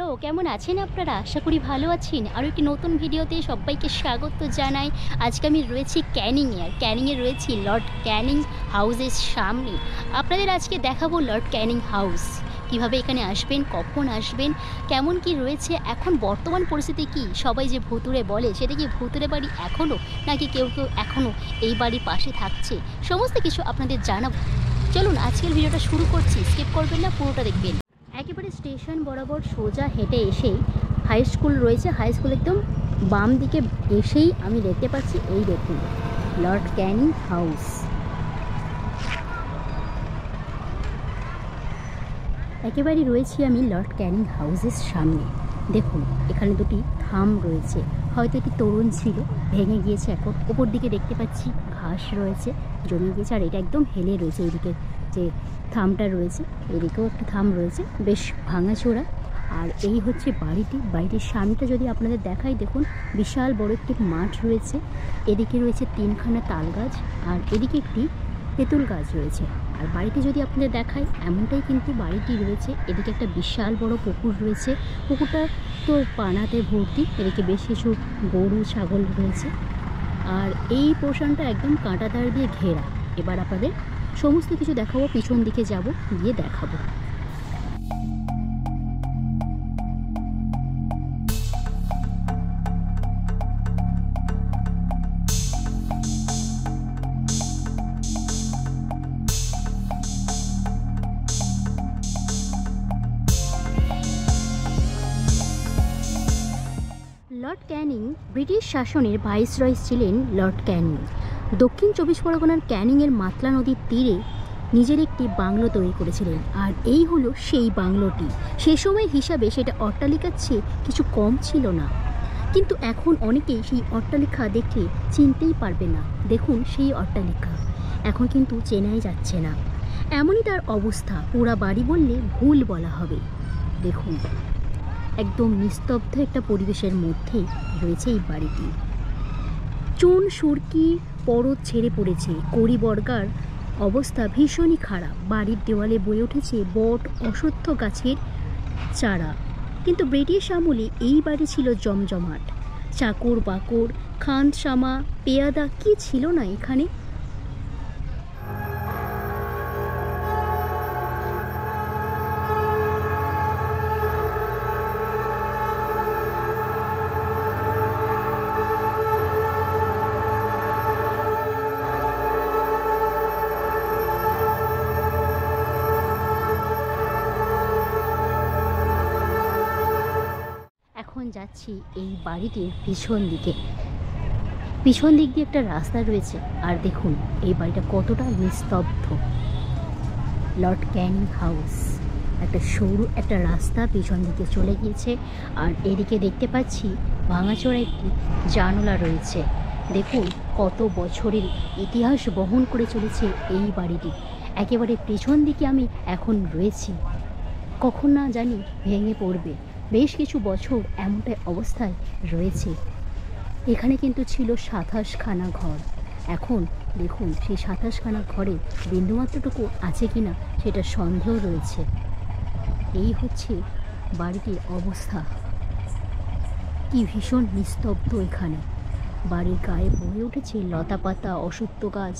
Hello, কেমন আছেন আপনারা? আশা করি ভালো আছেন। আরও একটি নতুন ভিডিওতে সবাইকে স্বাগত জানাই। আজকে আমি রয়েছি ক্যানিংয়ে, আর ক্যানিংয়ে রয়েছি লর্ড ক্যানিং হাউসের সামনে। আপনাদের আজকে দেখাবো লর্ড ক্যানিং হাউস। কিভাবে এখানে আসবেন, কখন আসবেন, কেমন কি রয়েছে, এখন বর্তমান পরিস্থিতি কি, সবাই যে ভুতুড়ে বলে সেটা কি ভুতুড়ে বাড়ি এখনও, নাকি কেউ কেউ এখনও এই বাড়ির পাশে থাকছে, সমস্ত কিছু আপনাদের জানাবো। চলুন আজকের ভিডিওটা শুরু করছি, স্কিপ করবেন না, পুরোটা দেখবেন। একেবারে স্টেশন বরাবর সোজা হেঁটে এসেই হাই স্কুল রয়েছে। হাই স্কুল একদম বাম দিকে এসেই আমি দেখতে পাচ্ছি, এই দেখুন লর্ড ক্যানিং হাউস। একেবারে রয়েছি আমি লর্ড ক্যানিং হাউসের সামনে। দেখুন এখানে দুটি থাম রয়েছে, হয়তো এটি তরুণ ছিল, ভেঙে গিয়েছে। এখন ওপর দিকে দেখতে পাচ্ছি ঘাস রয়েছে, জমে গিয়েছে, আর এটা একদম হেলে রয়েছে। এইদিকে যে থামটা রয়েছে, এদিকেও একটা থাম রয়েছে, বেশ ভাঙাচোরা। আর এই হচ্ছে বাড়িটি। বাড়িটির সামনেটা যদি আপনাদের দেখাই, দেখুন বিশাল বড় একটি মাঠ রয়েছে। এদিকে রয়েছে 3খানা তাল গাছ, আর এদিকে একটি তেঁতুল গাছ রয়েছে। আর বাড়িটি যদি আপনাদের দেখাই, এমনটাই কিন্তু বাড়িটি রয়েছে। এদিকে একটা বিশাল বড় পুকুর রয়েছে, পুকুরটা তো পানাতে ভর্তি। এদিকে বেশ কিছু গরু ছাগল রয়েছে, আর এই পোর্শনটা একদম কাঁটাতার দিয়ে ঘেরা। এবার আপনাদের সমস্ত কিছু দেখাবো, পিছন দিকে যাব, গিয়ে দেখাবো। লর্ড ক্যানিং ব্রিটিশ শাসনের ভাইসরয় ছিলেন। লর্ড ক্যানিং দক্ষিণ 24 পরগনার ক্যানিংয়ের মাতলা নদীর তীরে নিজের একটি বাংলো তৈরি করেছিলেন। আর এই হলো সেই বাংলোটি। সে সময় হিসাবে সেটা অট্টালিকার চেয়ে কিছু কম ছিল না, কিন্তু এখন অনেকেই সেই অট্টালিকা দেখে চিনতেই পারবে না। দেখুন সেই অট্টালিকা এখন কিন্তু চেনাই যাচ্ছে না, এমনই তার অবস্থা। পুরা বাড়ি বললে ভুল বলা হবে। দেখুন একদম নিস্তব্ধ একটা পরিবেশের মধ্যে রয়েছে এই বাড়িটি। চুন সুরকি পরত ছেড়ে পড়েছে, কড়ি বর্গার অবস্থা ভীষণই খারাপ। বাড়ির দেওয়ালে বয়ে উঠেছে বট অশ্বত্থ গাছের চারা। কিন্তু ব্রিটিশ আমলে এই বাড়ি ছিল জমজমাট। চাকর বাকর, খানসামা, পেয়াদা, কি ছিল না এখানে। এখন যাচ্ছি এই বাড়িটির পিছন দিকে। পিছন দিক দিয়ে একটা রাস্তা রয়েছে, আর দেখুন এই বাড়িটা কতটা নিস্তব্ধ। লর্ড ক্যানিং হাউস, একটা সরু একটা রাস্তা পিছন দিকে চলে গিয়েছে, আর এদিকে দেখতে পাচ্ছি ভাঙাচোরা একটি জানালা রয়েছে। দেখুন কত বছরের ইতিহাস বহন করে চলেছে এই বাড়িটি। একেবারে পেছন দিকে আমি এখন রয়েছি, কখন না জানি ভেঙে পড়বে। বেশ কিছু বছর এমনটাই অবস্থায় রয়েছে। এখানে কিন্তু ছিল 27খানা ঘর। এখন দেখুন সেই 27খানা ঘরে বিন্দুমাত্রটুকু আছে কিনা সেটা সন্দেহ রয়েছে। এই হচ্ছে বাড়িটির অবস্থা, কি ভীষণ নিস্তব্ধ এখানে। বাড়ির গায়ে বয়ে উঠেছে লতা পাতা, অশ্বত্থ গাছ,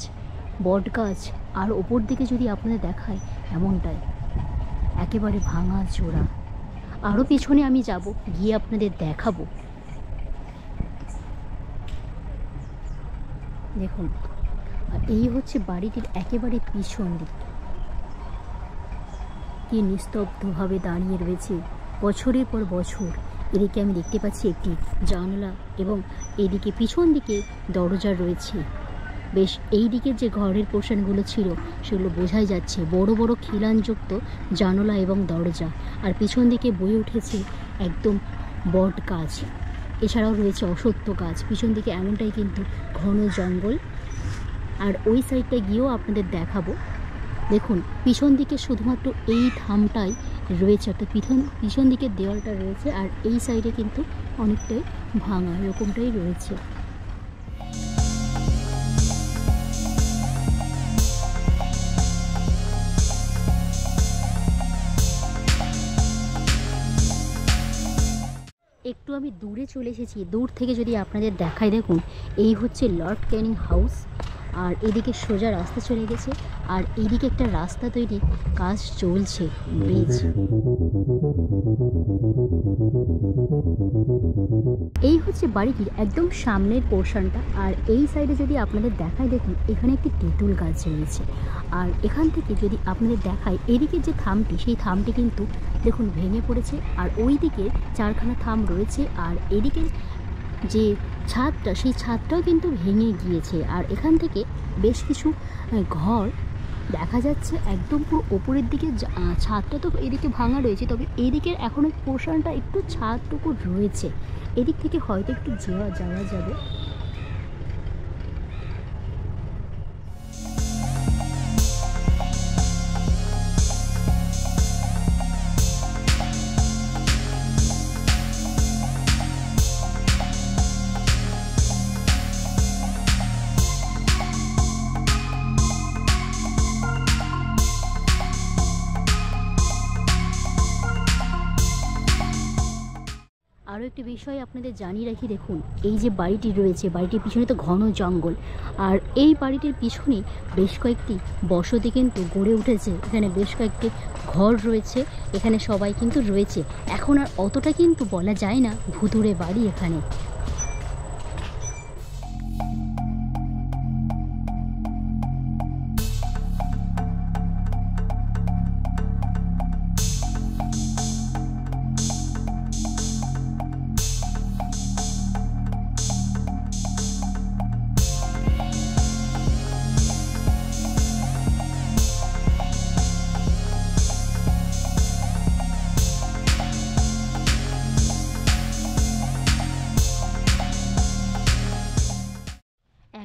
বট গাছ, আর ওপর দিকে যদি আপনাদের দেখায় এমনটাই একেবারে ভাঙা চোরা। আরও পিছনে আমি যাব, গিয়ে আপনাদের দেখাবো। দেখুন আর এই হচ্ছে বাড়িটির একেবারে পিছন দিক, কি নিস্তব্ধভাবে দাঁড়িয়ে রয়েছে বছরের পর বছর। এদিকে আমি দেখতে পাচ্ছি একটি জানলা, এবং এদিকে পিছন দিকে দরজা রয়েছে। বেশ এই দিকের যে ঘরের পোর্শনগুলো ছিল সেগুলো বোঝাই যাচ্ছে, বড় বড় খিলানযুক্ত জানলা এবং দরজা। আর পিছন দিকে বয়ে উঠেছে একদম বট গাছ, এছাড়াও রয়েছে অশ্বত্থ গাছ। পিছন দিকে এমনটাই কিন্তু ঘন জঙ্গল। আর ওই সাইডটা গিয়েও আপনাদের দেখাবো। দেখুন পিছন দিকে শুধুমাত্র এই থামটাই রয়েছে, অর্থাৎ পিছন দিকের দেওয়ালটা রয়েছে, আর এই সাইডে কিন্তু অনেকটাই ভাঙা এরকমটাই রয়েছে। একটু আমি দূরে চলে এসেছি, দূর থেকে যদি আপনাদের দেখাই, দেখুন এই হচ্ছে লর্ড ক্যানিং হাউস। আর এদিকে সোজা রাস্তা চলে গেছে, আর এইদিকে একটা রাস্তা তৈরি কাজ চলছে, ব্রিজ। এই হচ্ছে বাড়িটির একদম সামনের পোর্শনটা। আর এই সাইডে যদি আপনাদের দেখায়, দেখুন এখানে একটি তেঁতুল গাছ রয়েছে। আর এখান থেকে যদি আপনাদের দেখায়, এদিকের যে থামটি, সেই থামটি কিন্তু দেখুন ভেঙে পড়েছে। আর ওই দিকে 4খানা থাম রয়েছে। আর এদিকে যে ছাদটা, সেই ছাদটাও কিন্তু ভেঙে গিয়েছে। আর এখান থেকে বেশ কিছু ঘর দেখা যাচ্ছে একদম পুরো ওপরের দিকে। ছাদটা তো এদিকে ভাঙা রয়েছে, তবে এদিকের এখনও পোর্শনটা একটু ছাদটুকু রয়েছে। এদিক থেকে হয়তো একটু যাওয়া যাবে। আরও একটি বিষয় আপনাদের জানিয়ে রাখি, দেখুন এই যে বাড়িটি রয়েছে, বাড়িটির পিছনে তো ঘন জঙ্গল। আর এই বাড়িটির পিছনে বেশ কয়েকটি বসতি কিন্তু গড়ে উঠেছে। এখানে বেশ কয়েকটি ঘর রয়েছে, এখানে সবাই কিন্তু রয়েছে। এখন আর অতটা কিন্তু বলা যায় না ভুতুড়ে বাড়ি এখানে।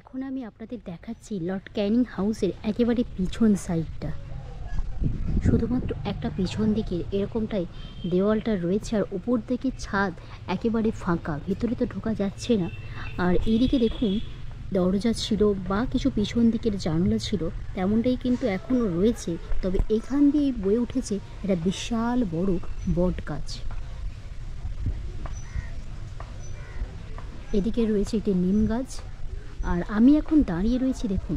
এখন আমি আপনাদের দেখাচ্ছি লর্ড ক্যানিং হাউসের একেবারে পিছন সাইডটা। শুধুমাত্র একটা পিছন দিকের এরকমটাই দেওয়ালটা রয়েছে, আর উপর থেকে ছাদ একেবারে ফাঁকা, ভিতরে তো ঢোকা যাচ্ছে না। আর এইদিকে দেখুন দরজা ছিল বা কিছু পিছন দিকের জানলা ছিল, তেমনটাই কিন্তু এখনও রয়েছে। তবে এখান দিয়ে বয়ে উঠেছে একটা বিশাল বড় বট গাছ। এদিকে রয়েছে একটি নিম গাছ। আর আমি এখন দাঁড়িয়ে রয়েছি, দেখুন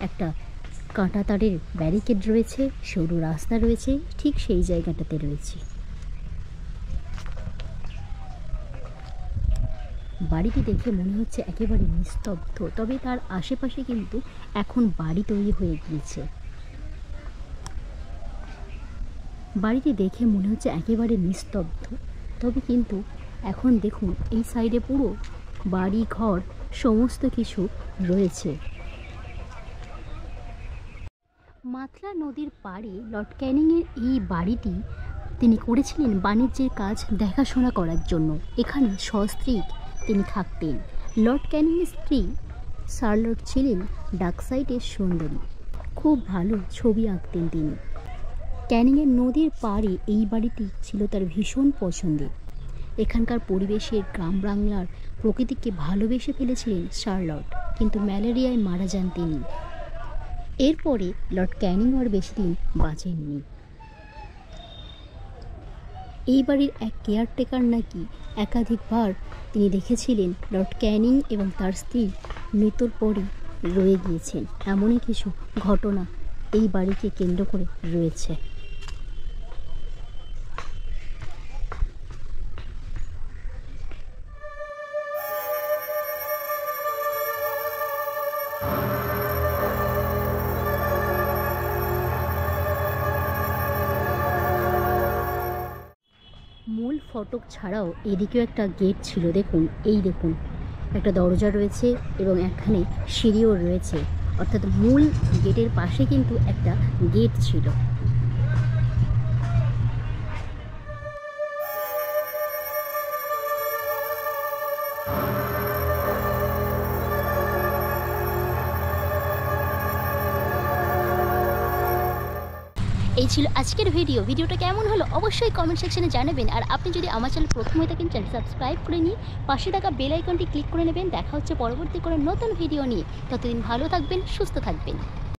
একটা কাঁটা তারের ব্যারিকেড রয়েছে, সরু রাস্তা রয়েছে, ঠিক সেই জায়গাটাতে রয়েছে। বাড়িটি দেখে মনে হচ্ছে একেবারে নিস্তব্ধ, তবে তার আশেপাশে কিন্তু এখন বাড়ি তৈরি হয়ে গিয়েছে। বাড়িটি দেখে মনে হচ্ছে একেবারে নিস্তব্ধ, তবে কিন্তু এখন দেখুন এই সাইডে পুরো বাড়ি ঘর সমস্ত কিছু রয়েছে। মাতলা নদীর পাড়ে লর্ড ক্যানিংয়ের এই বাড়িটি তিনি করেছিলেন বাণিজ্যের কাজ দেখাশোনা করার জন্য। এখানে সস্ত্রীক তিনি থাকতেন। লর্ড ক্যানিংয়ের স্ত্রী শার্লট ছিলেন ডার্কসাইডের সুন্দরী, খুব ভালো ছবি আঁকতেন তিনি। ক্যানিংয়ের নদীর পাড়ে এই বাড়িটি ছিল তার ভীষণ পছন্দের। এখানকার পরিবেশের, গ্রাম বাংলার প্রকৃতিকে ভালোবেসে ফেলেছিলেন শার্লট, কিন্তু ম্যালেরিয়ায় মারা যান তিনি। এরপরে লর্ড ক্যানিং আর বেশি দিন বাঁচেননি। এই বাড়ির এক কেয়ারটেকার নাকি একাধিকবার তিনি দেখেছিলেন লর্ড ক্যানিং এবং তার স্ত্রী মৃত্যুর পরই রয়ে গিয়েছেন। এমনই কিছু ঘটনা এই বাড়িকে কেন্দ্র করে রয়েছে। মূল ফটক ছাড়াও এদিকেও একটা গেট ছিল, দেখুন এই দেখুন একটা দরজা রয়েছে এবং এখানে সিঁড়িও রয়েছে, অর্থাৎ মূল গেটের পাশে কিন্তু একটা গেট ছিল। এই ছিল আজকের ভিডিওটা কেমন হলো অবশ্যই কমেন্ট সেকশনে জানাবেন। আর আপনি যদি আমার চ্যানেল প্রথম হয়ে থাকেন, চ্যানেল সাবস্ক্রাইব করে নিয়ে পাশে থাকা বেল আইকনটি ক্লিক করে নেবেন। দেখা হচ্ছে পরবর্তী কোনো নতুন ভিডিও নিয়ে। ততদিন ভালো থাকবেন, সুস্থ থাকবেন।